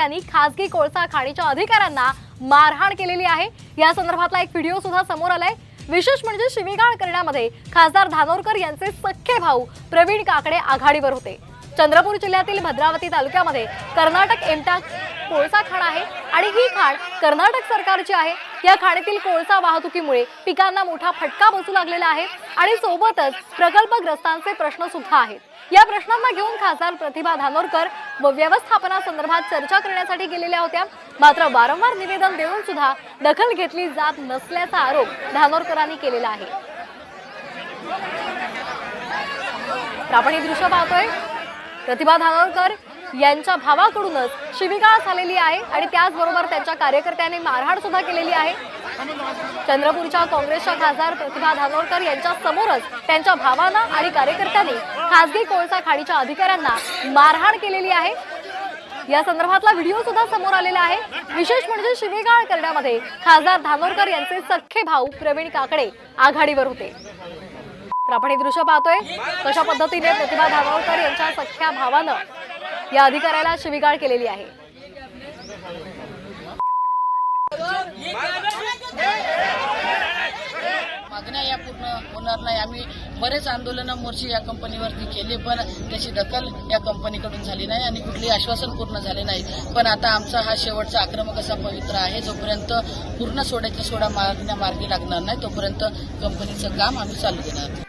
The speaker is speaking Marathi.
कार्यकर्त्यांनी खासगी कोळसा खाणीच्या अधिकाऱ्यांना मारहाण केलेली आहे। या संदर्भातला एक व्हिडिओ सुद्धा समोर आलाय। विशेष म्हणजे शिवीगाळ करण्यामध्ये खासदार धानोरकर यांचे सख्खे भाऊ प्रवीण काकडे आघाडीवर होते। चंद्रपूर जिल्ह्यातील भद्रावती तालुक्यामध्ये कर्नाटक एमटा कोळसा खाण आहे आणि ही खाण कर्नाटक सरकारची आहे। या खाणीतील कोळसा वाहतुकीमुळे पिकांना मोठा फटका बसू लागलेला आहे आणि सोबतच प्रकल्पग्रस्तांचे प्रश्न सुद्धा आहेत। या प्रश्नांना घेऊन खासदार प्रतिभा धानोरकर व व्यवस्थापनासंदर्भात चर्चा करण्यासाठी गेलेल्या होत्या। मात्र वारंवार निवेदन देऊन सुद्धा दखल घेतली जात नसल्याचा आरोप धानोरकरांनी केलेला आहे। आपण हे दृश्य पाहतोय, प्रतिभा धानोरकर यांच्या भावाकडूनच शिवीगाळ झालेली आहे आणि त्याचबरोबर त्यांच्या कार्यकर्त्यांनी मारहाण सुद्धा केलेली आहे। चंद्रपूरच्या काँग्रेसच्या खासदार प्रतिभा धानोरकर यांच्या समोरच त्यांच्या भावांना आणि कार्यकर्त्यांनी खासगी कोळसा खाणीच्या अधिकाऱ्यांना मारहाण केलेली आहे। या संदर्भातला व्हिडिओ सुद्धा समोर आलेला आहे। विशेष म्हणजे शिवीगाळ करण्यामध्ये खासदार धानोरकर यांचे सख्खे भाऊ प्रवीण काकडे आघाडीवर होते। आपण हे दृश्य पाहतोय, कशा पद्धतीने प्रतिभा धानोरकर यांच्या सख्ख्या भावानं या अधिकाऱ्याला शिवीगाळ केलेली आहे। मागण्या या पूर्ण होणार नाही। आम्ही बरेच आंदोलन मोर्चे या कंपनीवरती केले, पण त्याची दखल या कंपनीकडून झाली नाही आणि कुठलेही आश्वासन पूर्ण झाले नाही। पण आता आमचा हा शेवटचा आक्रमक असा पवित्र आहे, जोपर्यंत पूर्ण सोड्याच्या सोडा मागण्या मार्गी लागणार नाही तोपर्यंत कंपनीचं काम आम्ही चालू देणार।